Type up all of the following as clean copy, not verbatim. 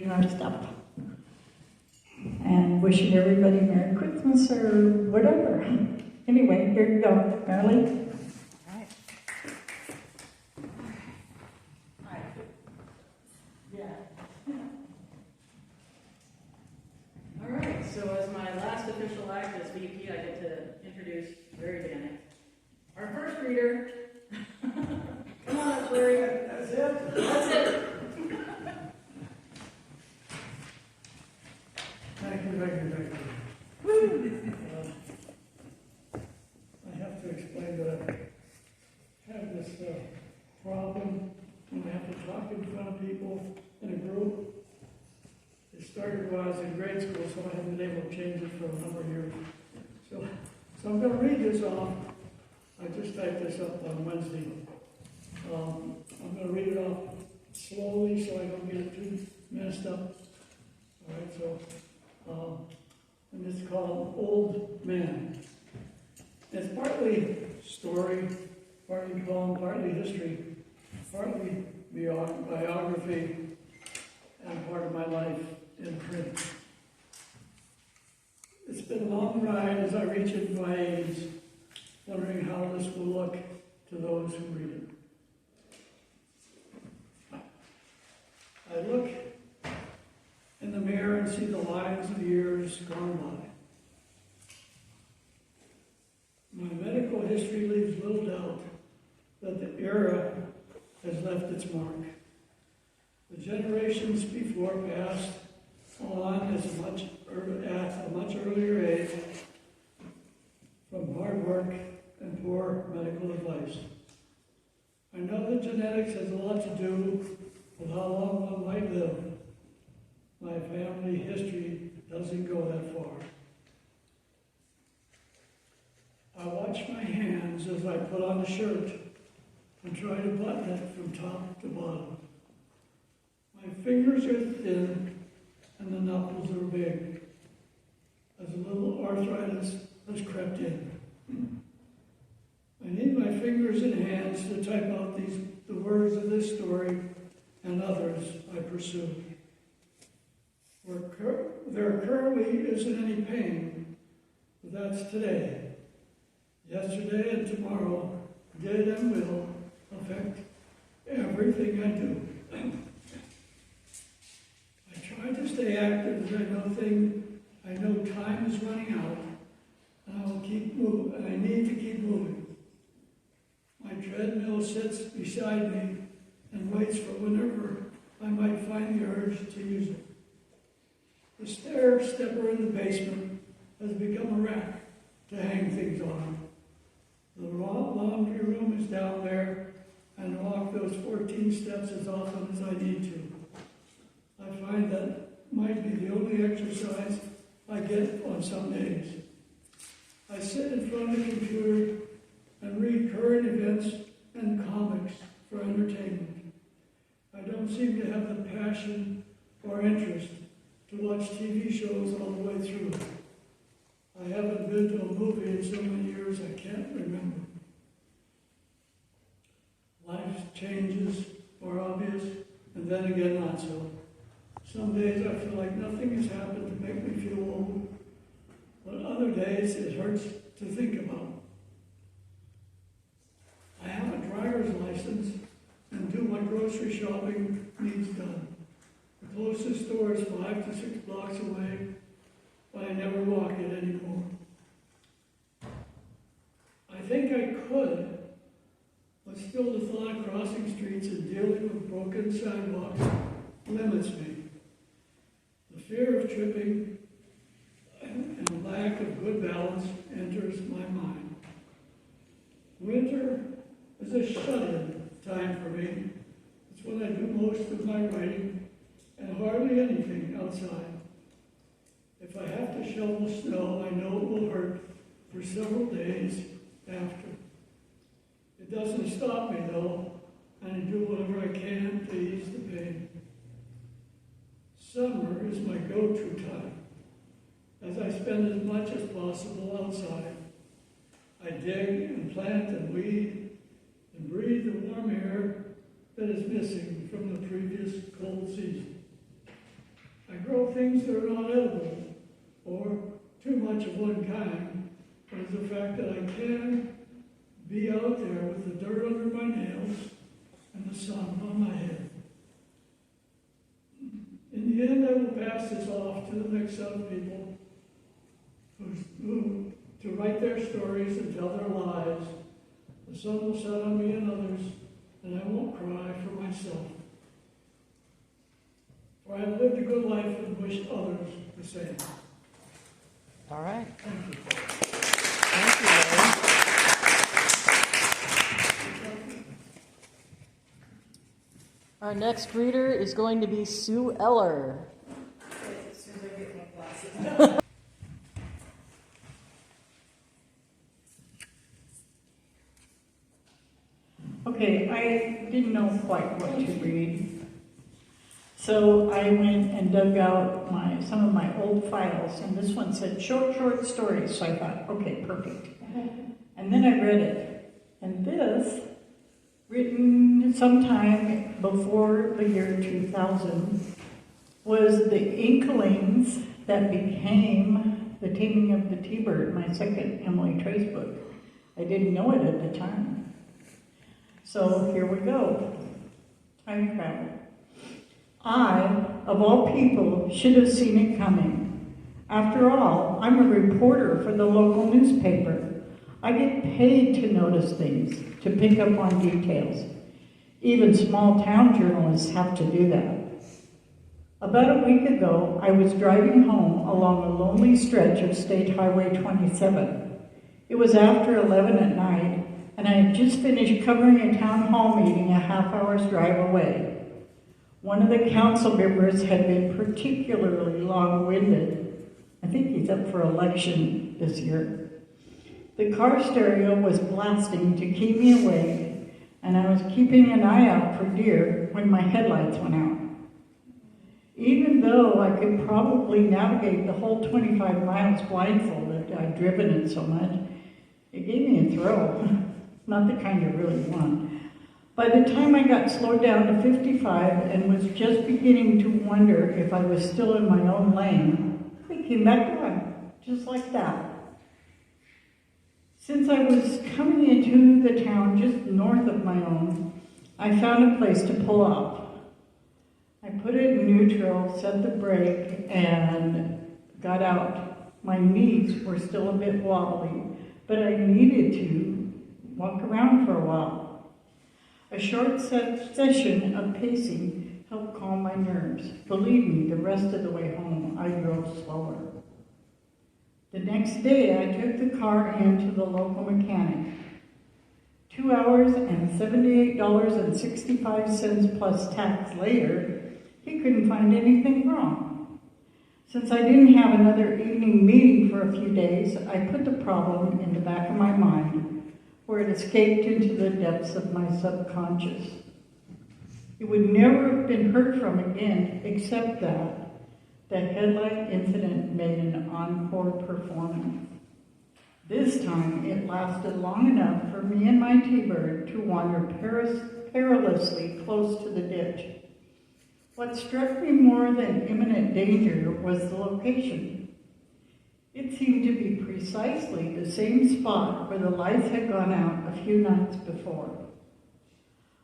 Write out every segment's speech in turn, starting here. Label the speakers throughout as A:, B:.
A: our stuff. And wishing everybody Merry Christmas or whatever. Anyway, here you go, Carly.
B: Alright, so as my last official act as VP, I get to introduce Larry Danek. Our first reader. Come on up, Larry.
C: That's it?
B: That's it.
C: Thank you. I have to explain that I have this problem when I have to talk in front of people in a group. It started when I was in grade school, so I haven't been able to change it for a number of years. So I'm going to read this off. I just typed this up on Wednesday. I'm going to read it off slowly so I don't get it too messed up. All right, so, and it's called Old Man. It's partly story, partly poem, partly history, partly biography, and part of my life in print. It's been a long ride as I reach into my 80s, wondering how this will look to those who read it. I look in the mirror and see the lines of years gone by. My medical history leaves little doubt that the era has left its mark. The generations before passed on at a much earlier age from hard work and poor medical advice. I know that genetics has a lot to do with how long one might live. My family history doesn't go that far. I watch my hands as I put on a shirt and try to button it from top to bottom. My fingers are thin and the knuckles are big, as a little arthritis has crept in. I need my fingers and hands to type out the words of this story and others I pursue. There currently isn't any pain, but that's today. Yesterday and tomorrow did and will affect everything I do. I try to stay active as I know time is running out, and I will keep moving, and I need to keep moving. My treadmill sits beside me and waits for whenever I might find the urge to use it. The stair stepper in the basement has become a rack to hang things on. The laundry room is down there, and I walk those 14 steps as often as I need to. I find that might be the only exercise I get on some days. I sit in front of the computer and read current events and comics for entertainment. I don't seem to have the passion or interest to watch TV shows all the way through. I haven't been to a movie in so many years I can't remember. Life changes are obvious, and then again not so. Some days I feel like nothing has happened to make me feel old, but other days it hurts to think about. I have a driver's license and do my grocery shopping needs done. The closest store is 5 to 6 blocks away, but I never walk it anymore. I think I could, but still the thought of crossing streets and dealing with broken sidewalks limits me. The fear of tripping and lack of good balance enters my mind. Winter is a shut-in time for me. It's when I do most of my writing and hardly anything outside. If I have to shovel snow, I know it will hurt for several days after. It doesn't stop me though, and I do whatever I can to ease the pain. Summer is my go-to time, as I spend as much as possible outside. I dig and plant and weed and breathe the warm air that is missing from the previous cold season. about things that are not edible or too much of one kind, but it's the fact that I can be out there with the dirt under my nails and the sun on my head. In the end, I will pass this off to the next set of people who to write their stories and tell their lives. The sun will set on me and others, and I won't cry for myself. For I have lived a good life and wished others the same.
B: All right.
C: Thank you.
B: Thank you, Larry. Our next reader is going to be Sue Eller.
D: As soon as I get my glasses.
A: Okay, I didn't know quite what to read. So I went and dug out some of my old files, and this one said short stories. So I thought, okay, perfect. And then I read it. And this, written sometime before the year 2000, was the inklings that became The Taming of the T-Bird, my second Emily Trace book. I didn't know it at the time. So here we go. Time travel. I, of all people, should have seen it coming. After all, I'm a reporter for the local newspaper. I get paid to notice things, to pick up on details. Even small town journalists have to do that. About a week ago, I was driving home along a lonely stretch of State Highway 27. It was after 11 at night, and I had just finished covering a town hall meeting a half-hour's drive away. One of the council members had been particularly long-winded. I think he's up for election this year. The car stereo was blasting to keep me awake, and I was keeping an eye out for deer when my headlights went out. Even though I could probably navigate the whole 25 miles blindfolded, I'd driven it so much, it gave me a thrill. Not the kind you really want. By the time I got slowed down to 55 and was just beginning to wonder if I was still in my own lane, I came back on, just like that. Since I was coming into the town just north of my own, I found a place to pull up. I put it in neutral, set the brake, and got out. My knees were still a bit wobbly, but I needed to walk around for a while. A short session of pacing helped calm my nerves. Believe me, the rest of the way home, I drove slower. The next day, I took the car into the local mechanic. 2 hours and $78.65 plus tax later, he couldn't find anything wrong. Since I didn't have another evening meeting for a few days, I put the problem in the back of my mind, where it escaped into the depths of my subconscious. It would never have been heard from again, except that the headlight incident made an encore performance. This time, it lasted long enough for me and my T-Bird to wander perilously close to the ditch. What struck me more than imminent danger was the location. It seemed to be precisely the same spot where the lights had gone out a few nights before.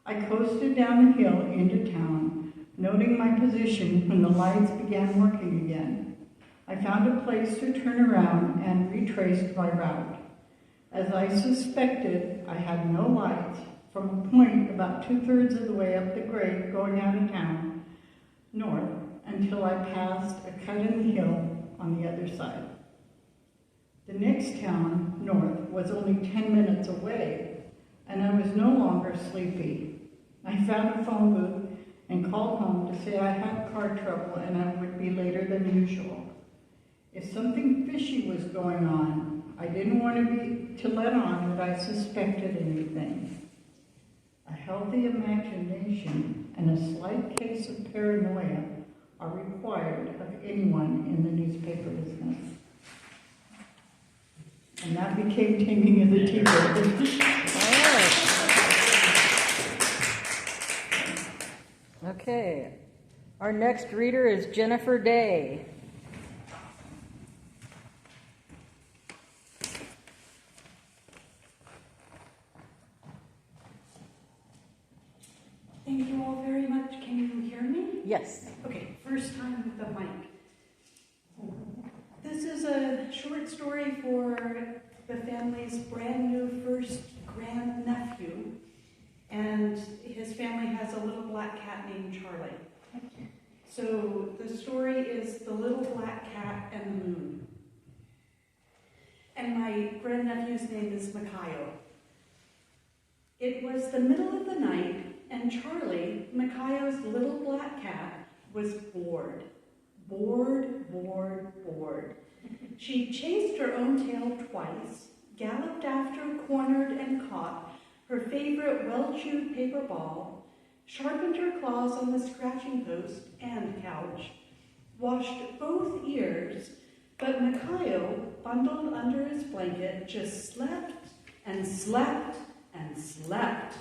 A: I coasted down the hill into town, noting my position when the lights began working again. I found a place to turn around and retraced my route. As I suspected, I had no lights from a point about 2/3 of the way up the grade going out of town, north, until I passed a cut in the hill on the other side. The next town, north, was only 10 minutes away, and I was no longer sleepy. I found a phone booth and called home to say I had car trouble and I would be later than usual. If something fishy was going on, I didn't want to let on that I suspected anything. A healthy imagination and a slight case of paranoia are required of anyone in the newspaper business. And that became Taming of the T-Bird.
B: Okay. Our next reader is Jennifer Day.
E: Thank you all very much. Can you hear me?
B: Yes.
E: Okay, first time with the mic. This is a short story for the family's brand new first grandnephew, and his family has a little black cat named Charlie. So the story is The Little Black Cat and the Moon. And my grandnephew's name is Mikhail. It was the middle of the night, and Charlie, Mikhail's little black cat, was bored. Bored, bored, bored. She chased her own tail twice, galloped after, cornered, and caught her favorite well-chewed paper ball, sharpened her claws on the scratching post and couch, washed both ears, but Mikhail, bundled under his blanket, just slept and slept and slept.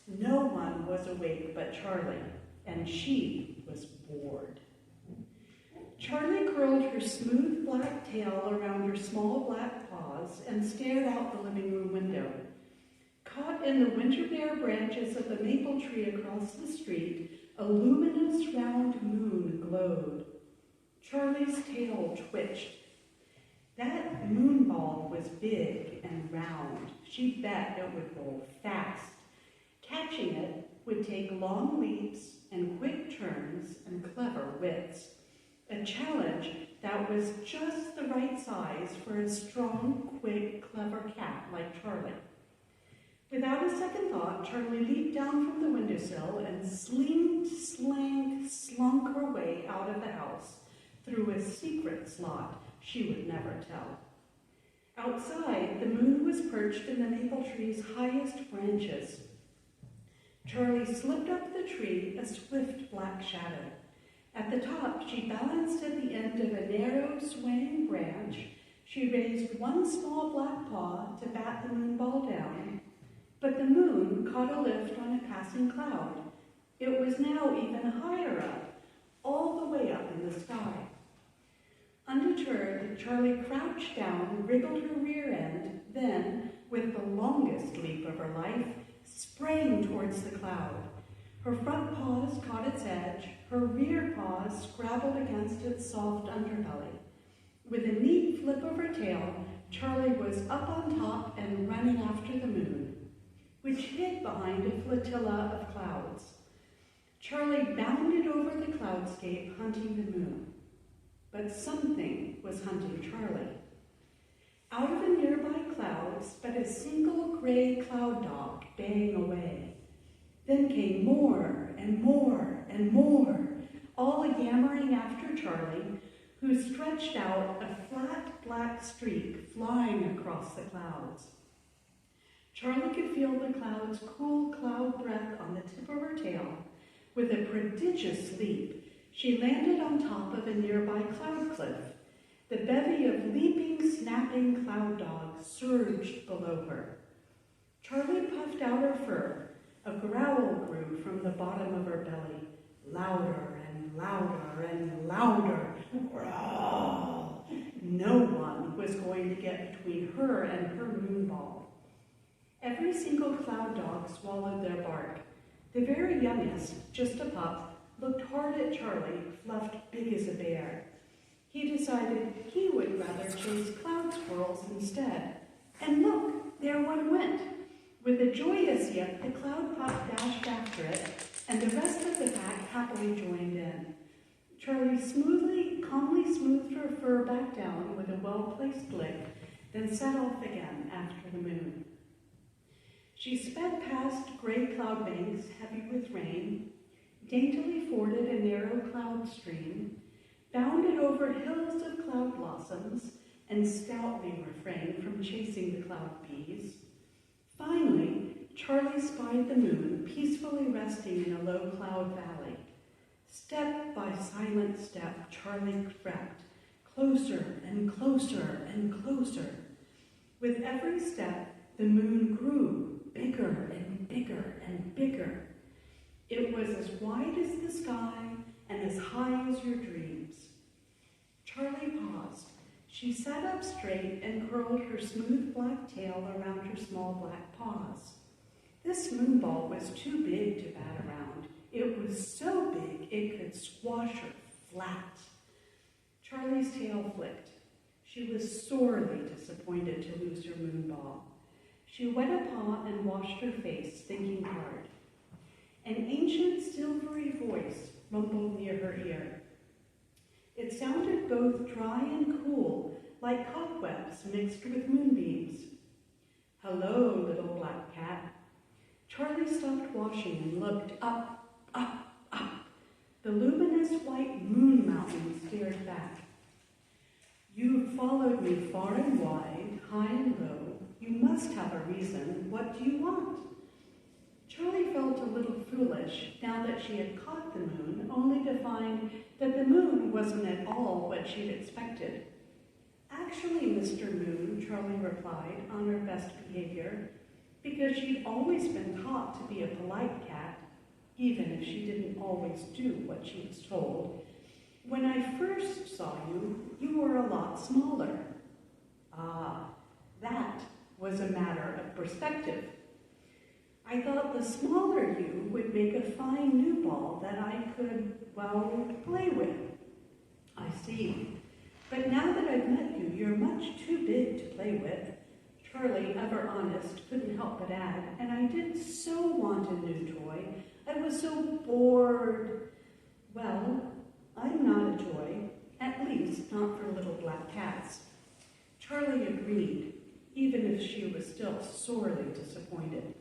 E: No one was awake but Charlie, and she was bored. Charlie curled her smooth black tail around her small black paws and stared out the living room window. Caught in the winter bare branches of the maple tree across the street, a luminous round moon glowed. Charlie's tail twitched. That moon ball was big and round. She bet it would roll fast. Catching it would take long leaps and quick turns and clever wits. A challenge that was just the right size for a strong, quick, clever cat like Charlie. Without a second thought, Charlie leaped down from the windowsill and slunk her way out of the house through a secret slot she would never tell. Outside, the moon was perched in the maple tree's highest branches. Charlie slipped up the tree, a swift black shadow. At the top, she balanced at the end of a narrow, swaying branch. She raised one small black paw to bat the moon ball down, but the moon caught a lift on a passing cloud. It was now even higher up, all the way up in the sky. Undeterred, Charlie crouched down, wriggled her rear end, then, with the longest leap of her life, sprang towards the cloud. Her front paws caught its edge, her rear paws scrabbled against its soft underbelly. With a neat flip of her tail, Charlie was up on top and running after the moon, which hid behind a flotilla of clouds. Charlie bounded over the cloudscape, hunting the moon. But something was hunting Charlie. Out of a nearby cloud sped a single gray cloud dog baying away. Then came more and more and more, all yammering after Charlie, who stretched out a flat black streak flying across the clouds. Charlie could feel the cloud's cool cloud breath on the tip of her tail. With a prodigious leap, she landed on top of a nearby cloud cliff. The bevy of leaping, snapping cloud dogs surged below her. Charlie puffed out her fur. A growl grew from the bottom of her belly, louder and louder and louder. Growl! No one was going to get between her and her moonball. Every single cloud dog swallowed their bark. The very youngest, just a pup, looked hard at Charlie, fluffed big as a bear. He decided he would rather chase cloud squirrels instead. And look, there one went. With a joyous yip, the cloud pup dashed after it, and the rest of the pack happily joined in. Charlie calmly smoothed her fur back down with a well-placed lick, then set off again after the moon. She sped past gray cloud banks heavy with rain, daintily forded a narrow cloud stream, bounded over hills of cloud blossoms, and stoutly refrained from chasing the cloud bees. Finally, Charlie spied the moon peacefully resting in a low cloud valley. Step by silent step, Charlie crept, closer and closer and closer. With every step, the moon grew bigger and bigger and bigger. It was as wide as the sky and as high as your dreams. Charlie paused. She sat up straight and curled her smooth black tail around her small black paws. This moonball was too big to bat around. It was so big it could squash her flat. Charlie's tail flicked. She was sorely disappointed to lose her moonball. She wet a paw and washed her face, thinking hard. An ancient silvery voice rumbled near her ear. It sounded both dry and cool, like cobwebs mixed with moonbeams. "Hello, little black cat." Charlie stopped washing and looked up, up, up. The luminous white moon mountain stared back. "You've followed me far and wide, high and low. You must have a reason. What do you want?" Charlie felt a little foolish now that she had caught the moon, only to find that the moon wasn't at all what she'd expected. "Actually, Mr. Moon," Charlie replied, on her best behavior, because she'd always been taught to be a polite cat, even if she didn't always do what she was told. "When I first saw you, you were a lot smaller." "Ah, that was a matter of perspective. I thought the smaller you would make a fine new ball that I could, well, play with." "I see. But now that I've met you, you're much too big to play with." Charlie, ever honest, couldn't help but add, "And I did so want a new toy. I was so bored." "Well, I'm not a toy, at least not for little black cats." Charlie agreed, even if she was still sorely disappointed.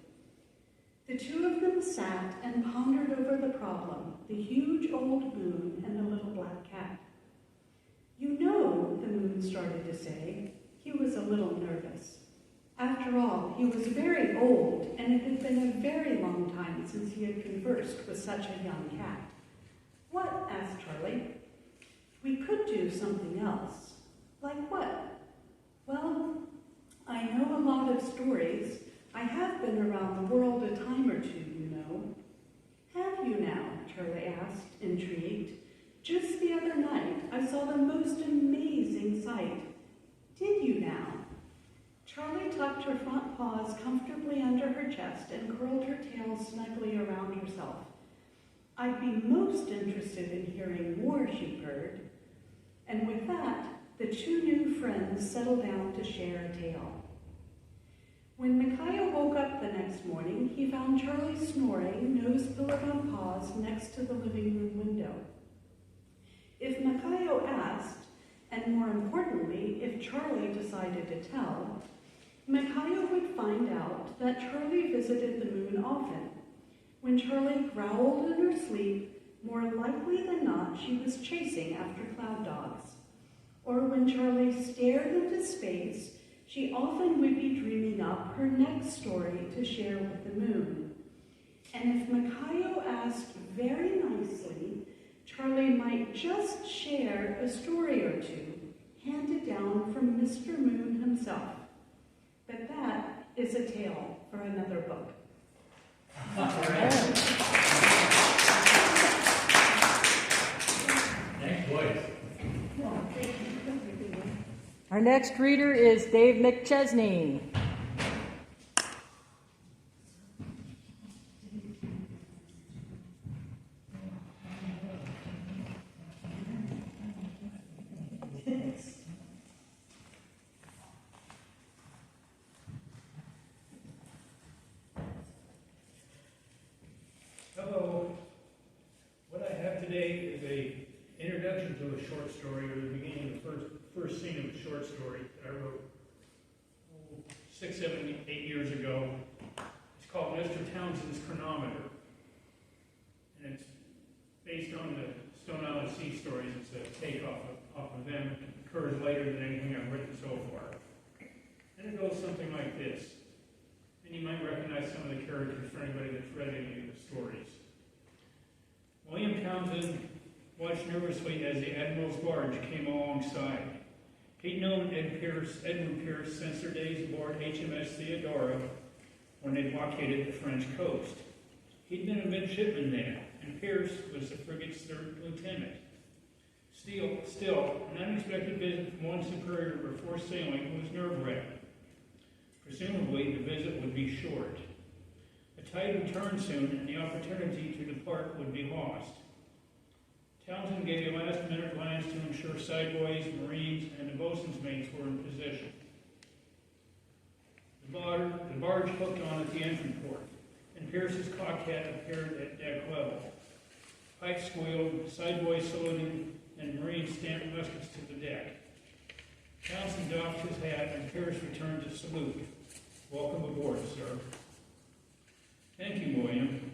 E: The two of them sat and pondered over the problem, the huge old moon and the little black cat. "You know," the moon started to say. He was a little nervous. After all, he was very old, and it had been a very long time since he had conversed with such a young cat. "What?" asked Charlie. "We could do something else." "Like what?" "Well, I know a lot of stories. I have been around the world a time or two, you know." "Have you now?" Charlie asked, intrigued. "Just the other night, I saw the most amazing sight." "Did you now?" Charlie tucked her front paws comfortably under her chest and curled her tail snugly around herself. "I'd be most interested in hearing more," she purred. And with that, the two new friends settled down to share a tale. When Micaiah woke up the next morning, he found Charlie snoring, nose pillowed on paws, next to the living room window. If Micaiah asked, and more importantly, if Charlie decided to tell, Micaiah would find out that Charlie visited the moon often. When Charlie growled in her sleep, more likely than not she was chasing after cloud dogs. Or when Charlie stared into space, she often would be dreaming up her next story to share with the moon. And if Micaiah asked very nicely, Charlie might just share a story or two, handed down from Mr. Moon himself. But that is a tale for another book.
F: Thanks, boys.
G: Our next reader is Dave McChesney.
F: Hello. What I have today is an introduction to a short story, or the beginning of the first scene of a short story that I wrote 6, 7, 8 years ago. It's called Mr. Townsend's Chronometer. And it's based on the Stone Island Sea stories. It's a takeoff of them. It occurs later than anything I've written so far. And it goes something like this. And you might recognize some of the characters for anybody that's read any of the stories. William Townsend watched nervously as the Admiral's barge came alongside. He'd known Edward Pierce since their days aboard HMS Theodora when they blockaded the French coast. He'd been a midshipman there, and and Pierce was the frigate's third lieutenant. Still, an unexpected visit from one superior before sailing was nerve-wracking. Presumably, the visit would be short. The tide would turn soon, and the opportunity to depart would be lost. Townsend gave a last-minute glance to ensure sideways, Marines, and the bosun's mates were in position. The barge hooked on at the entry port, and Pierce's cocked hat appeared at deck level. Pipes squealed, sideways saluted, and Marines stamped muskets to the deck. Townsend doffed his hat, and Pierce returned to salute. "Welcome aboard, sir." "Thank you, William.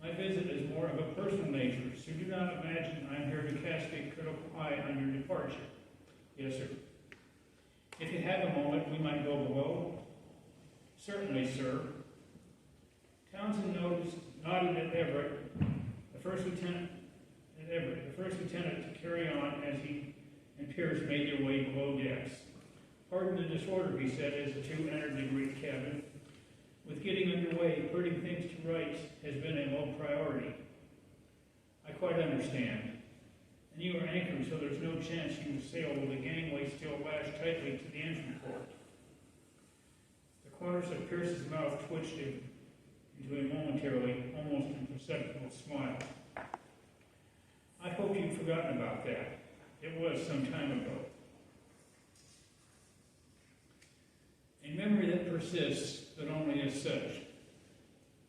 F: My visit is more of a personal nature, so do not imagine I'm here to cast a critical eye on your departure." "Yes, sir." "If you have a moment, we might go below." "Certainly, sir." Townsend nodded at Everett, the first lieutenant, to carry on as he and Pierce made their way below decks. "Pardon the disorder," he said as the two entered the great cabin. "With getting underway, putting things to rights has been a low priority." "I quite understand. And you are anchored, so there's no chance you will sail with the gangway still lashed tightly to the entry port." The corners of Pierce's mouth twitched into a momentarily, almost imperceptible smile. "I hope you've forgotten about that. It was some time ago." "A memory that persists, but only as such.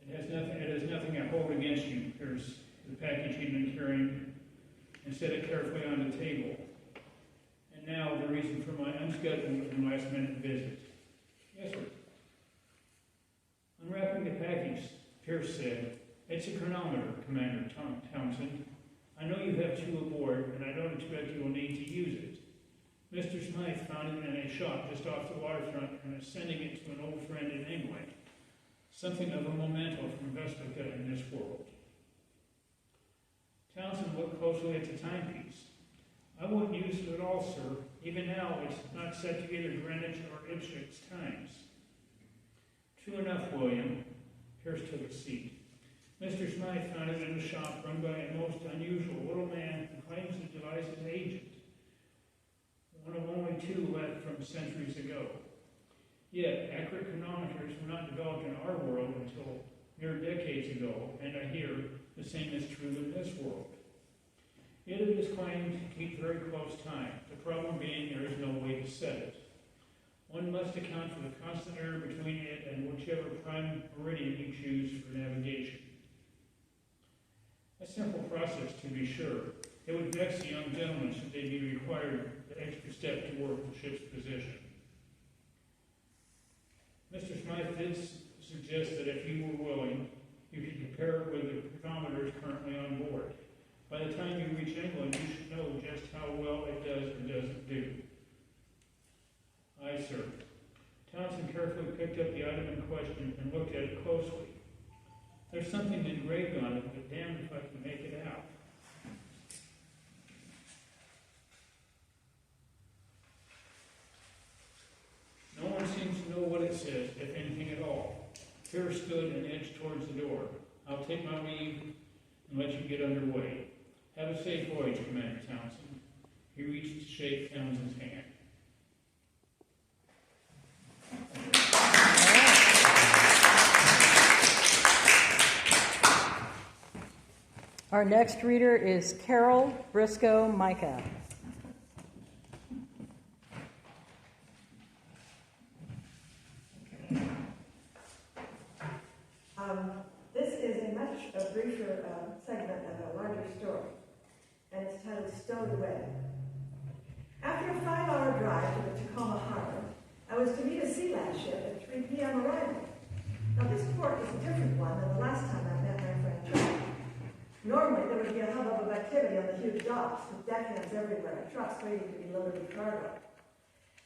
F: It has nothing to hold against you," Pierce, the package he'd been carrying, and set it carefully on the table. "And now the reason for my unscheduled and last-minute visit." "Yes, sir." Unwrapping the package, Pierce said, "It's a chronometer, Commander Townsend. I know you have two aboard, and I don't expect you will need to use it. Mr. Smythe found it in a shop just off the waterfront and is sending it to an old friend in England. Something of a memento from Vestica in this world." Townsend looked closely at the timepiece. "I wouldn't use it at all, sir. Even now, it's not set to either Greenwich or Ipswich times." "True enough, William." Pierce took a seat. "Mr. Smythe found it in a shop run by a most unusual little man who claims the device's agent. One of only two left from centuries ago. Yet, accurate chronometers were not developed in our world until mere decades ago, and I hear the same is true in this world. Yet it is claimed to keep very close time, the problem being there is no way to set it. One must account for the constant error between it and whichever prime meridian you choose for navigation. A simple process, to be sure. It would vex the young gentlemen should they be required the extra step to work the ship's position. Mr. Smythe did suggest that if you were willing, you could compare it with the chronometers currently on board. By the time you reach England, you should know just how well it does or doesn't do." "Aye, sir." Townsend carefully picked up the item in question and looked at it closely. "There's something engraved on it, but damned if I can make it out." No one seems to know what it says, if anything at all. Pierce stood and edged towards the door. "I'll take my leave and let you get underway. Have a safe voyage, Commander Townsend." He reached to shake Townsend's hand.
G: Our next reader is Caryl Brisco-Micas.
D: This is a much briefer segment of a larger story, and it's titled Stowed Away. After a 5-hour drive to the Tacoma Harbor, I was to meet a sea land ship at 3 p.m. arrival. Now, this port is a different one than the last time I met my friend John. Normally, there would be a hubbub of activity on the huge docks, with deckhands everywhere, trucks waiting to be loaded with cargo.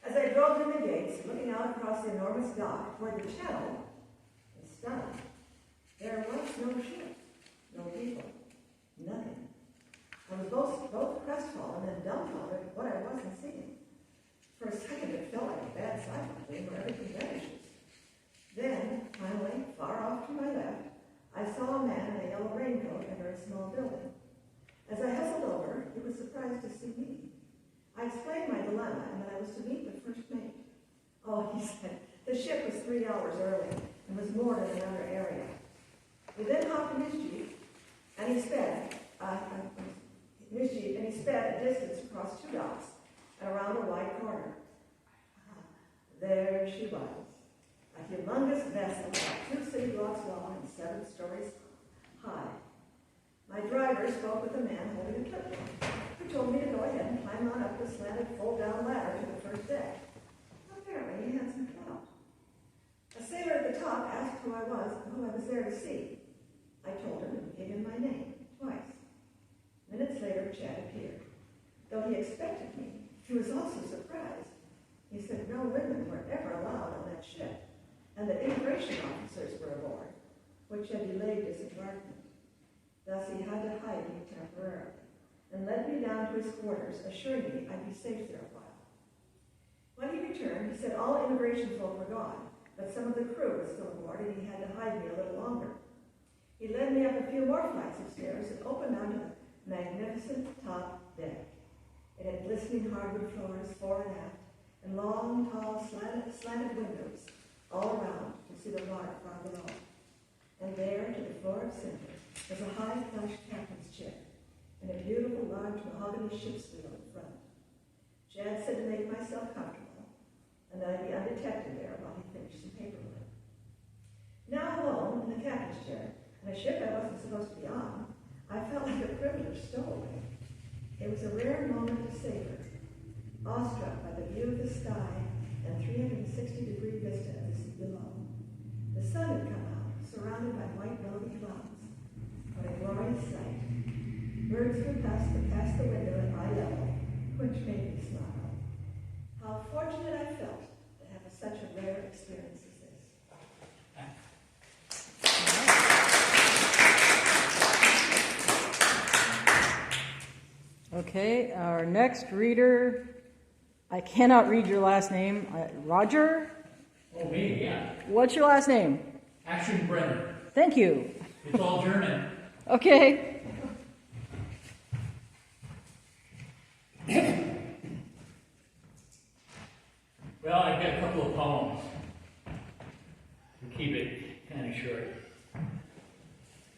D: As I drove in the gates, looking out across the enormous dock toward the channel, I was stunned. There was no ship, no people, nothing. I was both crestfallen and dumbfounded at what I wasn't seeing. For a second, it felt like a bad sci-fi thing where everything vanishes. Then, finally, far off to my left, I saw a man in a yellow raincoat under a small building. As I hustled over, he was surprised to see me. I explained my dilemma and that I was to meet the first mate. Oh, he said, the ship was 3 hours early and was moored in another area. We then hopped in his jeep, and he sped a distance across 2 docks and around a wide corner. There she was, a humongous vessel about 2 city blocks long and 7 stories high. My driver spoke with a man holding a clipchamp, who told me to go ahead and climb on up the slanted fold-down ladder to the first deck. Apparently, he had some clout. A sailor at the top asked who I was there to see. I told him and gave him my name, twice. Minutes later, Chad appeared. Though he expected me, he was also surprised. He said no women were ever allowed on that ship, and that immigration officers were aboard, which had delayed disembarkment. Thus he had to hide me temporarily, and led me down to his quarters, assuring me I'd be safe there a while. When he returned, he said all immigration folk were gone, but some of the crew was still aboard, and he had to hide me a little longer. He led me up a few more flights of stairs and opened onto the magnificent top deck. It had glistening hardwood floors, fore and aft, and long, tall, slanted windows all around to see the water far below. And there, to the floor of center, was a high plush captain's chair and a beautiful large mahogany ship's wheel in front. Chad said to make myself comfortable and that I'd be undetected there while he finished some paperwork. Now alone in the captain's chair, on a ship I wasn't supposed to be on, I felt like a privileged stowaway. It was a rare moment to savor, awestruck by the view of the sky and 360-degree vista of the sea below. The sun had come out, surrounded by white velvety clouds. What a glorious sight. Birds flew past the window at eye level, which made me smile. How fortunate I felt to have such a rare experience as this.
G: Okay, our next reader, I cannot read your last name. Roger?
H: Oh, me, yeah.
G: What's your last name?
H: Aschenbrener.
G: Thank you.
H: It's all German.
G: Okay.
H: Well, I've got a couple of poems. To keep it kind of short.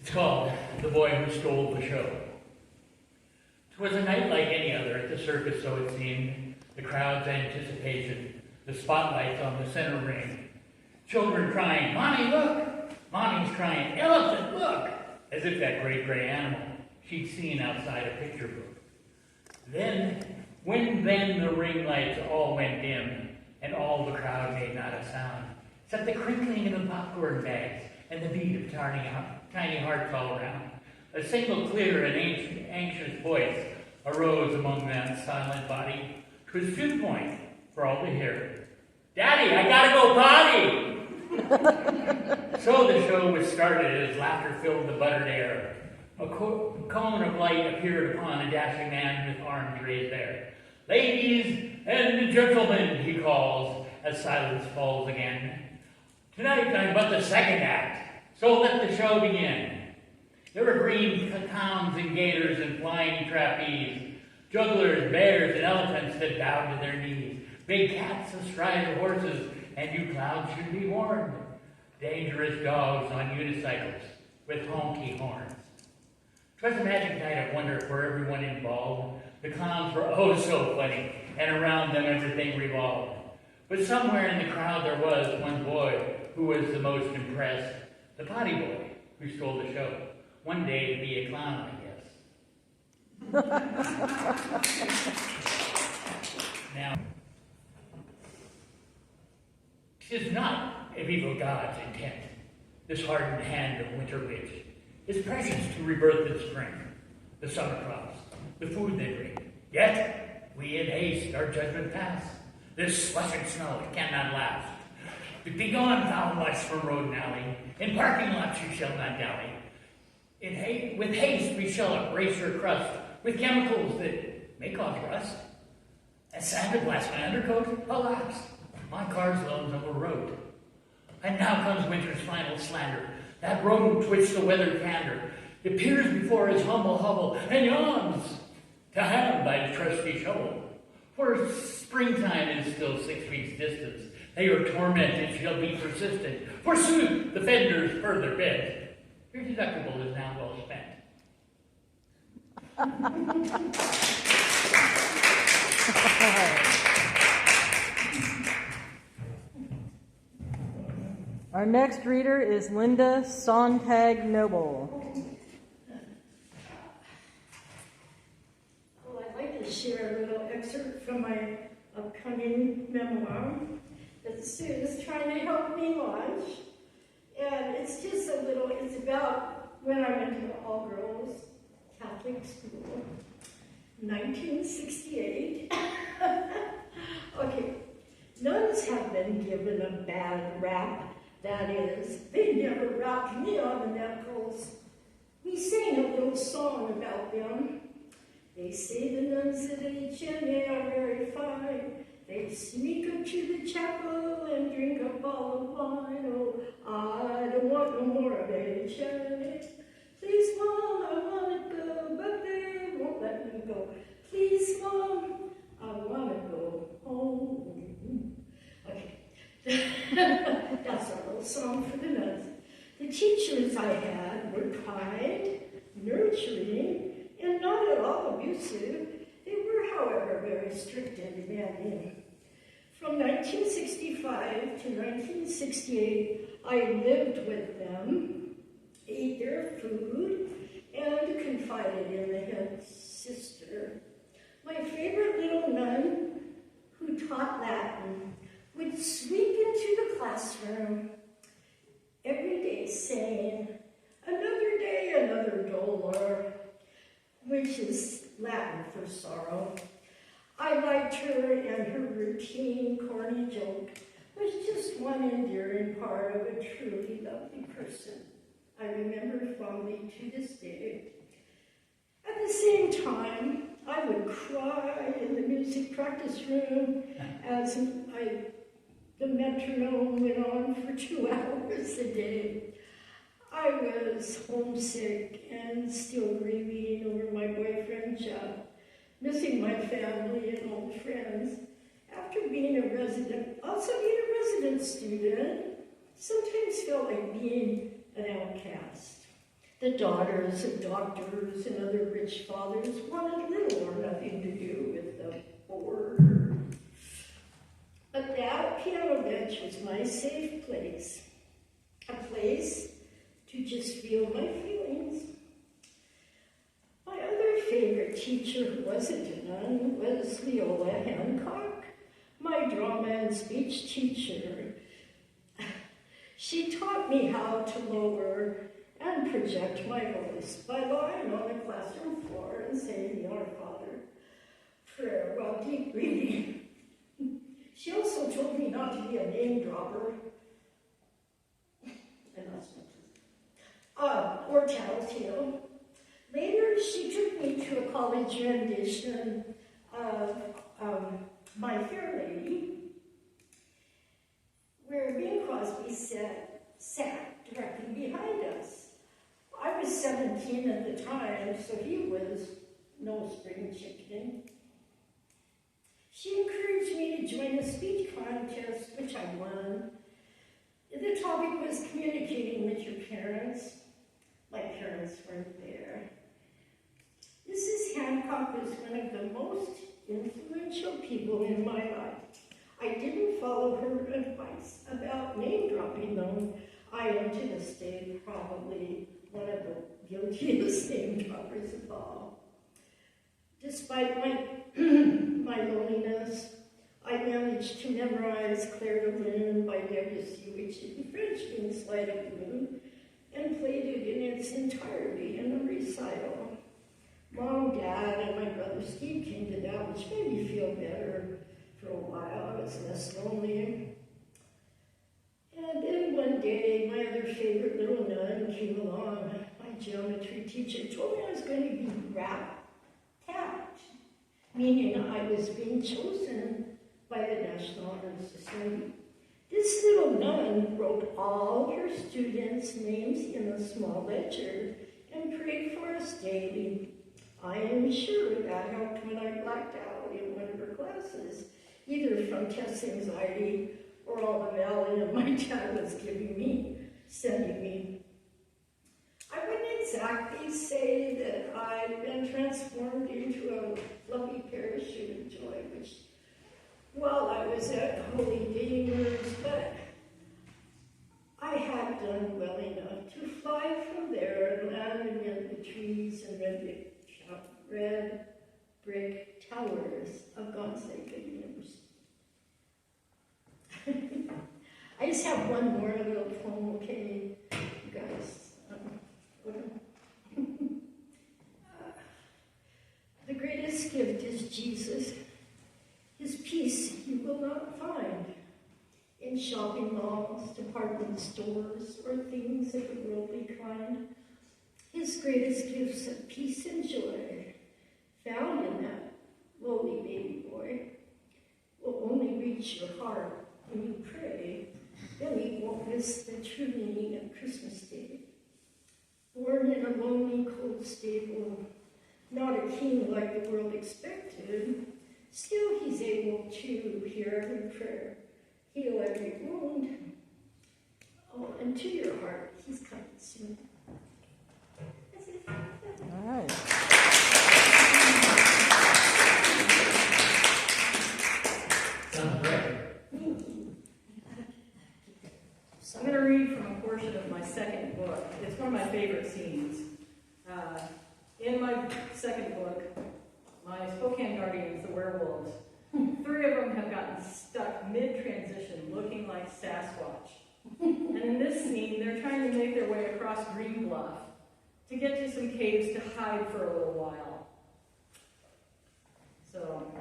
H: It's called The Boy Who Stole the Show. 'Twas a night like any other at the circus, so it seemed. The crowd's anticipation, the spotlights on the center ring. Children crying, "Mommy, look!" Mommy's crying, "Elephant, look!" As if that great gray animal she'd seen outside a picture book. When the ring lights all went dim, and all the crowd made not a sound, except the crinkling of the popcorn bags and the beat of tiny hearts all around. A single clear and anxious voice arose among that silent body. 'Twas 2 point for all to hear. "Daddy, I gotta go potty!" So the show was started as laughter filled the buttered air. A cone of light appeared upon a dashing man with arms raised there. "Ladies and gentlemen," he calls, as silence falls again. "Tonight I'm but the second act, so let the show begin." There were green clowns and gators and flying trapeze, jugglers, bears, and elephants that bowed to their knees, big cats astride of horses, and you clowns should be warned. Dangerous dogs on unicycles with honky horns. 'Twas a magic night of wonder for everyone involved. The clowns were oh so funny, and around them everything revolved. But somewhere in the crowd there was one boy who was the most impressed. The potty boy who stole the show. One day to be a clown, I guess. Now, 'tis not of evil God's intent, this hardened hand of winter witch. Is precious to rebirth in spring, the summer crops, the food they bring. Yet, we in haste our judgment pass. This slush and snow, it cannot last. Begone, foul lust from road and alley. In parking lots you shall not dally. With haste we shall embrace your crust, with chemicals that may cause rust. A sandblast my undercoat? Alas, my car's loans overwrote. And now comes winter's final slander. That rodent twitched the weather candor. appears before his humble hovel, and yawns to hand by the trusty shovel. For springtime is still 6 weeks' distance. They are tormented, shall be persistent. Forsooth, the fender's further bent. Your deductible is now well spent.
G: Our next reader is Linda Sonnetag-Noble.
I: Well, I'd like to share a little excerpt from my upcoming memoir that Sue is trying to help me launch. And it's just a little, it's about when I went to the all-girls Catholic school, 1968. Okay, nuns have been given a bad rap. That is, they never rapped me on the knuckles. We sang a little song about them. They say the nuns at HNA are very fine. They sneak up to the chapel and drink up all the wine. Oh, I don't want no more of HNA. Please, Mom, I want to go, but they won't let me go. Please, Mom, I want to go home. Okay. That's our little song for the nuns. The teachers I had were kind, nurturing, and not at all abusive. They were, however, very strict and demanding. From 1965 to 1968, I lived with them, ate their food, and confided in the head sister. My favorite little nun, who taught Latin, would sweep into the classroom every day saying, "Another day, another dolor," which is Latin for sorrow. I liked her, and her routine, corny joke was just one endearing part of a truly lovely person I remember fondly to this day. At the same time, I would cry in the music practice room as the metronome went on for 2 hours a day. I was homesick and still grieving over my boyfriend Jeff, missing my family and old friends. After being a resident, also being a resident student, sometimes felt like being an outcast. The daughters of doctors and other rich fathers wanted little or nothing to do with the board. But that piano bench was my safe place, a place to just feel my feelings. My other favorite teacher who wasn't a nun was Leola Hancock, my drama and speech teacher. She taught me how to lower and project my voice by lying on the classroom floor and saying the Our Father prayer while deep breathing. She also told me not to be a name dropper, and that's not or tattletale. Later, she took me to a college rendition of My Fair Lady, where Bing Crosby sat directly behind us. I was 17 at the time, so he was no spring chicken. She encouraged me to join a speech contest, which I won. The topic was communicating with your parents. My parents weren't there. Mrs. Hancock was one of the most influential people in my life. I didn't follow her advice about name dropping, though. I am to this day probably one of the guiltiest name droppers of all. Despite my loneliness, I managed to memorize Claire de Lune by Debussy, which in French means Light of the Moon, and played it in its entirety in a recital. Mom, Dad, and my brother Steve came to that, which made me feel better for a while. I was less lonely. And then one day, my other favorite little nun came along. My geometry teacher told me I was going to be tapped, meaning I was being chosen by the National Honor Society. This little nun wrote all her students' names in a small ledger and prayed I am sure that helped when I blacked out in one of her classes, either from test anxiety or all the Valium my dad was sending me. I wouldn't exactly say that I've been transformed into a fluffy parachute of joy, which, while I was at Holy Gamers, but I had done well enough to fly from there and land amid the trees and red brick towers of Gonzaga University. I just have one more little poem, okay, you guys. The greatest gift is Jesus. His peace you will not find in shopping malls, department stores, or things of the worldly kind. His greatest gifts of peace and joy, found in that lowly baby boy, will only reach your heart when you pray. Then you won't miss the true meaning of Christmas Day. Born in a lonely, cold stable, not a king like the world expected, still he's able to hear every prayer, heal every wound. Oh, and to your heart, he's coming soon. That's it.
G: All right.
H: Sounds great.
B: So I'm going to read from a portion of my second book. It's one of my favorite scenes. In my second book, my Spokane Guardians, the werewolves, 3 of them have gotten stuck mid-transition looking like Sasquatch. And in this scene, they're trying to make their way across Green Bluff to get to some caves to hide for a little while. So,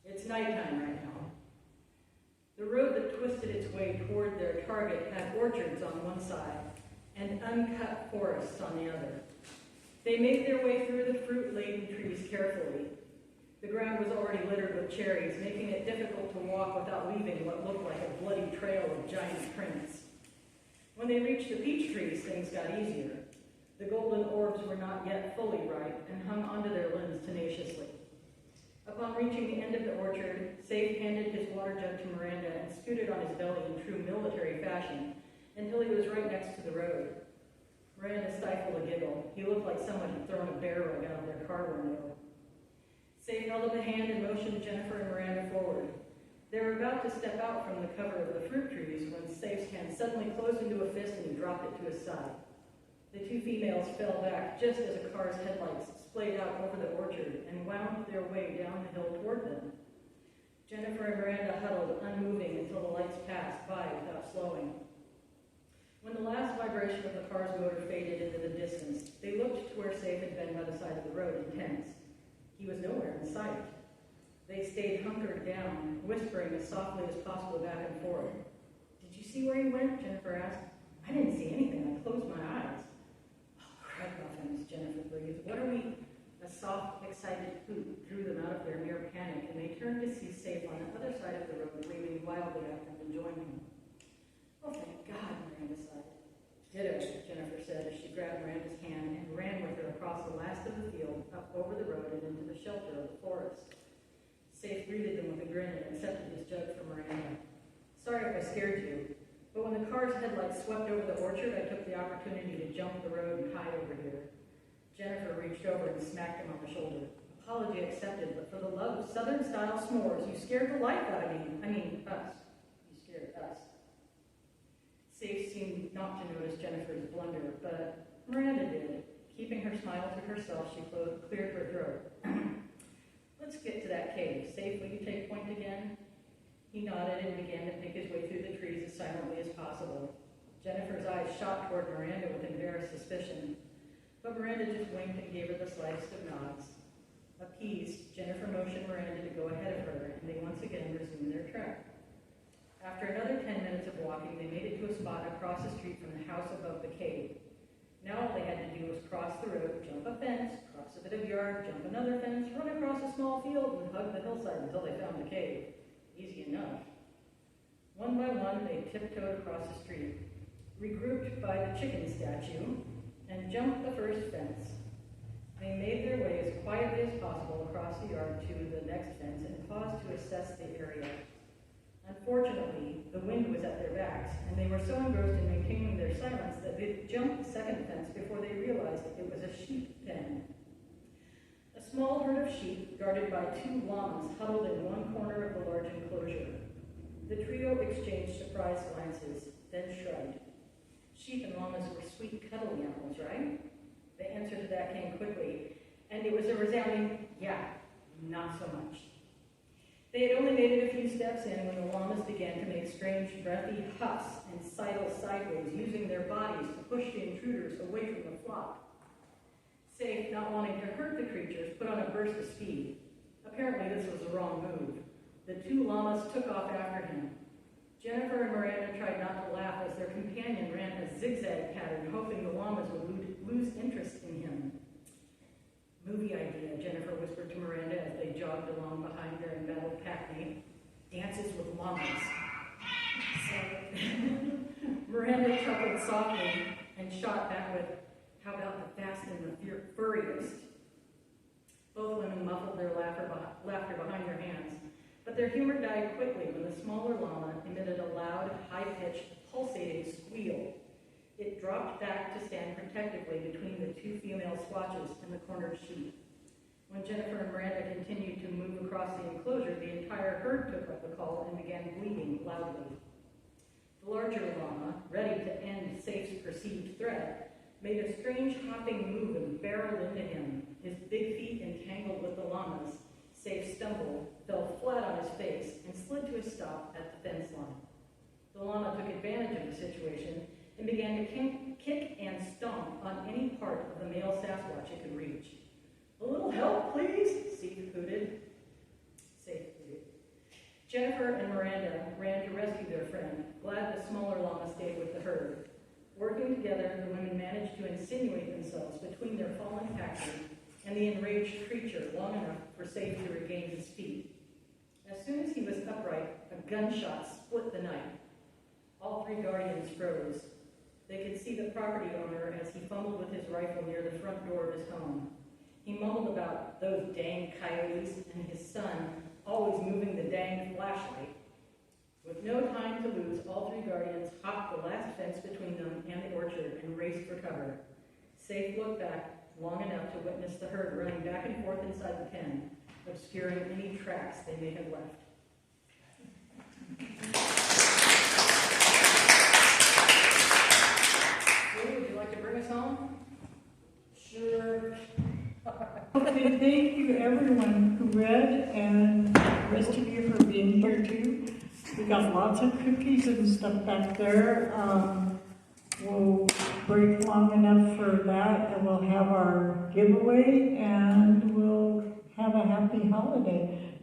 B: it's nighttime right now. The road that twisted its way toward their target had orchards on one side and uncut forests on the other. They made their way through the fruit-laden trees carefully. The ground was already littered with cherries, making it difficult to walk without leaving what looked like a bloody trail of giant prints. When they reached the peach trees, things got easier. The golden orbs were not yet fully ripe and hung onto their limbs tenaciously. Upon reaching the end of the orchard, Safe handed his water jug to Miranda and scooted on his belly in true military fashion until he was right next to the road. Miranda stifled a giggle. He looked like someone had thrown a bear rug out of their car window. Safe held up a hand and motioned Jennifer and Miranda forward. They were about to step out from the cover of the fruit trees when Safe's hand suddenly closed into a fist and he dropped it to his side. The 2 females fell back just as a car's headlights splayed out over the orchard and wound their way down the hill toward them. Jennifer and Miranda huddled, unmoving, until the lights passed by without slowing. When the last vibration of the car's motor faded into the distance, they looked to where Safe had been by the side of the road, intense. He was nowhere in sight. They stayed hunkered down, whispering as softly as possible back and forth. "Did you see where he went?" Jennifer asked. "I didn't see anything. I closed my eyes." "Oh, crud muffins," Jennifer breathed. "What are we?" A soft, excited hoot drew them out of their mere panic, and they turned to see Safe on the other side of the road, waving wildly at them to join him. "Oh, thank God," Miranda sighed. "Ditto," Jennifer said as she grabbed Miranda's hand and ran with her across the last of the field, up over the road and into the shelter of the forest. Safe greeted them with a grin and accepted his jug from Miranda. "Sorry if I scared you, but when the car's headlights swept over the orchard, I took the opportunity to jump the road and hide over here." Jennifer reached over and smacked him on the shoulder. "Apology accepted, but for the love of Southern-style s'mores, you scared the life out of me. I mean, us. You scared us." Safe seemed not to notice Jennifer's blunder, but Miranda did. Keeping her smile to herself, she cleared her throat. "Let's get to that cave. Safe, will you take point again?" He nodded and began to pick his way through the trees as silently as possible. Jennifer's eyes shot toward Miranda with embarrassed suspicion, but Miranda just winked and gave her the slightest of nods. Appeased, Jennifer motioned Miranda to go ahead of her, and they once again resumed their trek. After another 10 minutes of walking, they made it to a spot across the street from the house above the cave. Now all they had to do was cross the road, jump a fence, cross a bit of yard, jump another fence, run across a small field, and hug the hillside until they found the cave. Easy enough. One by one, they tiptoed across the street, regrouped by the chicken statue, and jumped the first fence. They made their way as quietly as possible across the yard to the next fence and paused to assess the area. Unfortunately, the wind was at their backs, and they were so engrossed in maintaining their silence that they jumped the second fence before they realized it was a sheep pen. A small herd of sheep, guarded by 2 llamas, huddled in one corner of the large enclosure. The trio exchanged surprised glances, then shrugged. Sheep and llamas were sweet, cuddly animals, right? The answer to that came quickly, and it was a resounding, yeah, not so much. They had only made it a few steps in when the llamas began to make strange, breathy huffs and sidle sideways, using their bodies to push the intruders away from the flock. Safe, not wanting to hurt the creatures, put on a burst of speed. Apparently this was the wrong move. The 2 llamas took off after him. Jennifer and Miranda tried not to laugh as their companion ran a zigzag pattern, hoping the llamas would lose interest in him. Movie idea, Jennifer whispered to Miranda as they jogged along behind their embattled packmate. Dances with llamas. Miranda chuckled softly and shot back with, how about the fast and the furriest? Both women muffled their laughter behind their hands, but their humor died quickly when the smaller llama emitted a loud, high-pitched, pulsating squeal. It dropped back to stand protectively between the 2 female squatches and the cornered sheep. When Jennifer and Miranda continued to move across the enclosure, the entire herd took up the call and began bleating loudly. The larger llama, ready to end Safe's perceived threat, made a strange hopping move and barreled into him. His big feet entangled with the llama's, Safe stumbled, fell flat on his face, and slid to a stop at the fence line. The llama took advantage of the situation and began to kick and stomp on any part of the male Sasquatch it could reach. A little help, please, Safe hooted. Jennifer and Miranda ran to rescue their friend, glad the smaller llama stayed with the herd. Working together, the women managed to insinuate themselves between their fallen packmate and the enraged creature long enough for Safe to regain his feet. As soon as he was upright, a gunshot split the night. All 3 guardians froze. They could see the property owner as he fumbled with his rifle near the front door of his home. He mumbled about those dang coyotes and his son always moving the dang flashlight. With no time to lose, all 3 guardians hopped the last fence between them and the orchard and raced for cover. Safe looked back long enough to witness the herd running back and forth inside the pen, obscuring any tracks they may have left. Would you like to bring us home? Sure.
A: Okay, thank you everyone who read, and the rest of you for being here too. We got lots of cookies and stuff back there. We'll break long enough for that, and we'll have our giveaway, and we'll have a happy holiday.